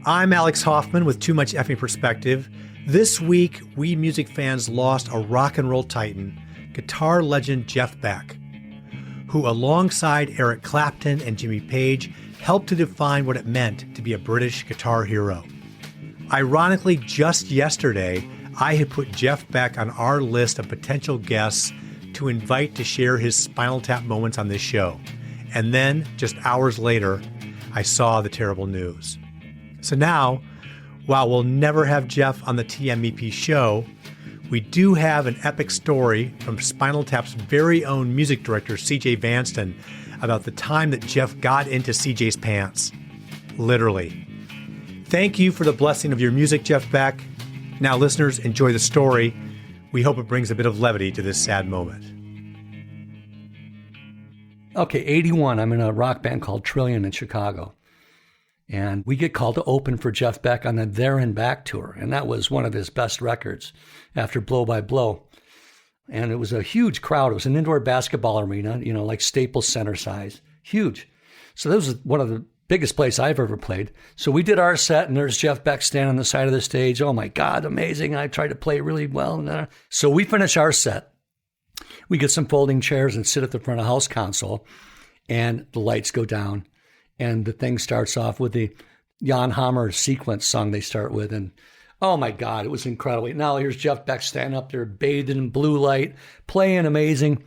I'm Alex Hoffman with Too Much Effing Perspective. This week, we music fans lost a rock and roll titan, guitar legend Jeff Beck, who alongside Eric Clapton and Jimmy Page helped to define what it meant to be a British guitar hero. Ironically, just yesterday, I had put Jeff Beck on our list of potential guests to invite to share his Spinal Tap moments on this show. And then, just hours later, I saw the terrible news. So now, while we'll never have Jeff on the TMEP show, we do have an epic story from Spinal Tap's very own music director, CJ Vanston, about the time that Jeff got into CJ's pants. Literally. Thank you for the blessing of your music, Jeff Beck. Now, listeners, enjoy the story. We hope it brings a bit of levity to this sad moment. Okay, 81, I'm in a rock band called Trillion in Chicago. And we get called to open for Jeff Beck on the There and Back tour. And that was one of his best records after Blow by Blow. And it was a huge crowd. It was an indoor basketball arena, like Staples Center size. Huge. So that was one of the biggest places I've ever played. So we did our set, and there's Jeff Beck standing on the side of the stage. Oh, my God, amazing. I tried to play really well. So we finish our set. We get some folding chairs and sit at the front of house console, and the lights go down. And the thing starts off with the Jan Hammer sequence song they start with. And oh my God, it was incredible. Now here's Jeff Beck standing up there, bathed in blue light, playing amazing.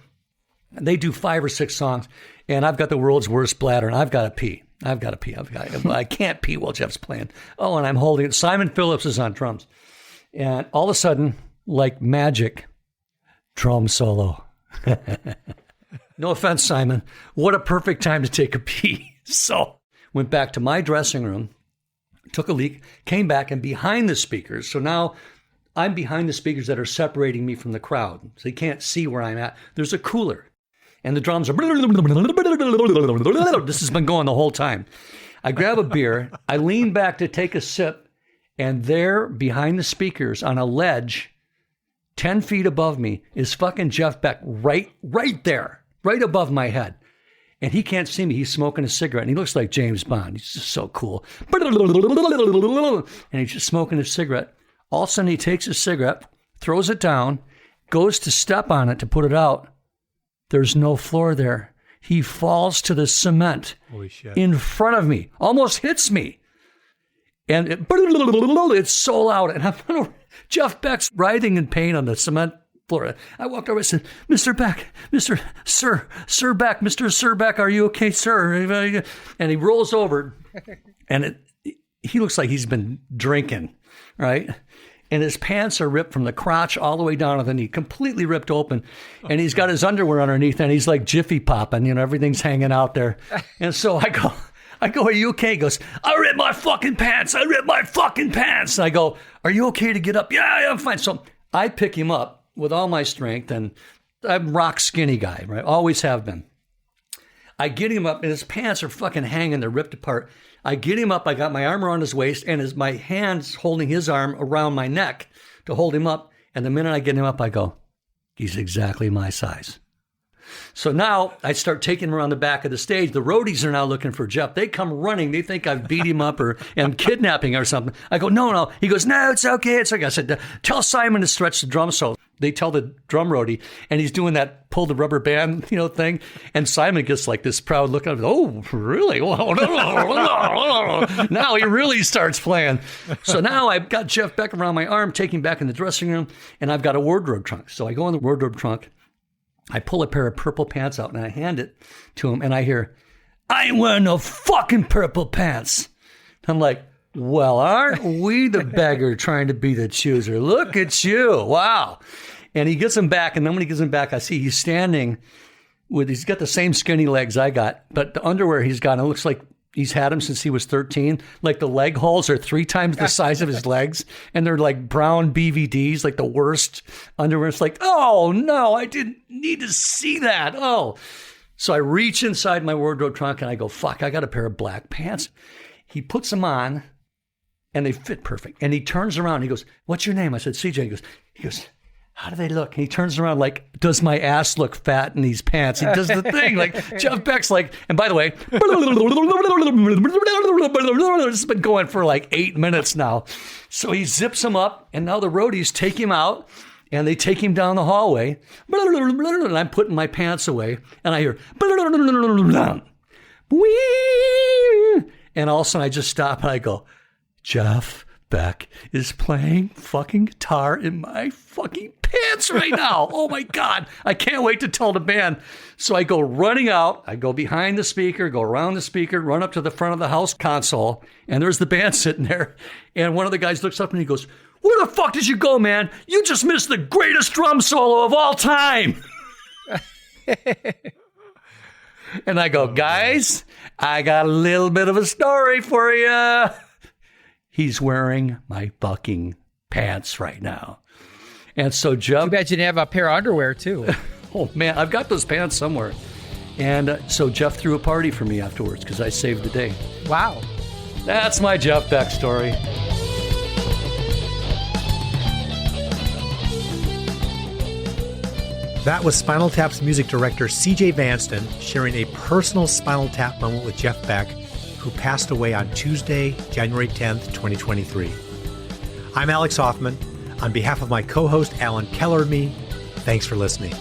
And they do 5 or 6 songs. And I've got the world's worst bladder, and I've got to pee. I can't pee while Jeff's playing. Oh, and I'm holding it. Simon Phillips is on drums. And all of a sudden, like magic, drum solo. No offense, Simon. What a perfect time to take a pee. So went back to my dressing room, took a leak, came back, and behind the speakers. So now I'm behind the speakers that are separating me from the crowd. So you can't see where I'm at. There's a cooler. And the drums are... This has been going the whole time. I grab a beer. I lean back to take a sip. And there, behind the speakers, on a ledge, 10 feet above me, is fucking Jeff Beck right there, right above my head. And he can't see me. He's smoking a cigarette. And he looks like James Bond. He's just so cool. And he's just smoking a cigarette. All of a sudden, he takes his cigarette, throws it down, goes to step on it to put it out. There's no floor there. He falls to the cement. Holy shit. In front of me. Almost hits me. And it's so loud. And Jeff Beck's writhing in pain on the cement floor. I walked over and said, Mr. Beck, Sir Beck, Mr. Sir Beck, are you okay, sir? And he rolls over, and he looks like he's been drinking, right? And his pants are ripped from the crotch all the way down to the knee, completely ripped open. And he's got his underwear underneath, and he's like Jiffy popping, everything's hanging out there. And so I go, are you okay? He goes, I ripped my fucking pants. And I go, are you okay to get up? Yeah, I'm fine. So I pick him up with all my strength, and I'm a rock skinny guy, right? Always have been. I get him up, and his pants are fucking hanging. They're ripped apart. I get him up. I got my arm around his waist, and my hand's holding his arm around my neck to hold him up. And the minute I get him up, I go, he's exactly my size. So now I start taking him around the back of the stage. The roadies are now looking for Jeff. They come running. They think I've beat him up or am kidnapping or something. I go, no. He goes, no, it's okay. I said, tell Simon to stretch the drum solo. They tell the drum roadie, and he's doing that pull the rubber band, thing. And Simon gets like this proud look at him. Oh, really? Now he really starts playing. So now I've got Jeff Beck around my arm, taking him back in the dressing room, and I've got a wardrobe trunk. So I go in the wardrobe trunk. I pull a pair of purple pants out, and I hand it to him, and I hear, I ain't wearing no fucking purple pants. I'm like, well, aren't we the beggar trying to be the chooser? Look at you. Wow. And he gets them back, and then when he gets them back, I see he's standing he's got the same skinny legs I got, but the underwear he's got, it looks like he's had them since he was 13. Like the leg holes are 3 times the size of his legs, and they're like brown BVDs, like the worst underwear. It's like, oh no, I didn't need to see that. Oh. So I reach inside my wardrobe trunk and I go, fuck, I got a pair of black pants. He puts them on and they fit perfect. And he turns around and he goes, what's your name? I said, CJ. He goes, how do they look? And he turns around like, does my ass look fat in these pants? He does the thing. Like, Jeff Beck's like, and by the way, it's been going for like 8 minutes now. So he zips him up, and now the roadies take him out, and they take him down the hallway. And I'm putting my pants away, and I hear, and all of a sudden I just stop and I go, Jeff Beck is playing fucking guitar in my fucking pants right now. Oh my God. I can't wait to tell the band. So I go running out. I go behind the speaker, go around the speaker, run up to the front of the house console, and there's the band sitting there. And one of the guys looks up and he goes, where the fuck did you go, man? You just missed the greatest drum solo of all time. And I go, guys, I got a little bit of a story for you. He's wearing my fucking pants right now. And so Jeff... Too bad you didn't have a pair of underwear, too. Oh, man, I've got those pants somewhere. And so Jeff threw a party for me afterwards because I saved the day. Wow. That's my Jeff Beck story. That was Spinal Tap's music director, CJ Vanston, sharing a personal Spinal Tap moment with Jeff Beck, who passed away on Tuesday, January 10th, 2023. I'm Alex Hoffman. On behalf of my co-host, Alan Keller and me, thanks for listening.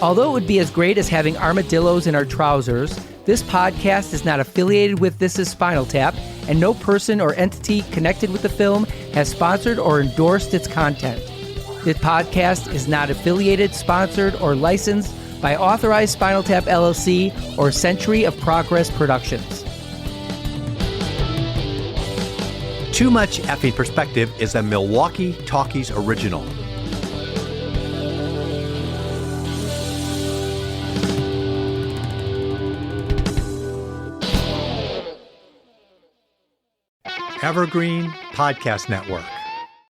Although it would be as great as having armadillos in our trousers, this podcast is not affiliated with This Is Spinal Tap, and no person or entity connected with the film has sponsored or endorsed its content. This podcast is not affiliated, sponsored, or licensed by Authorized Spinal Tap LLC or Century of Progress Productions. Too Much Effing Perspective is a Milwaukee Talkies original. Evergreen Podcast Network.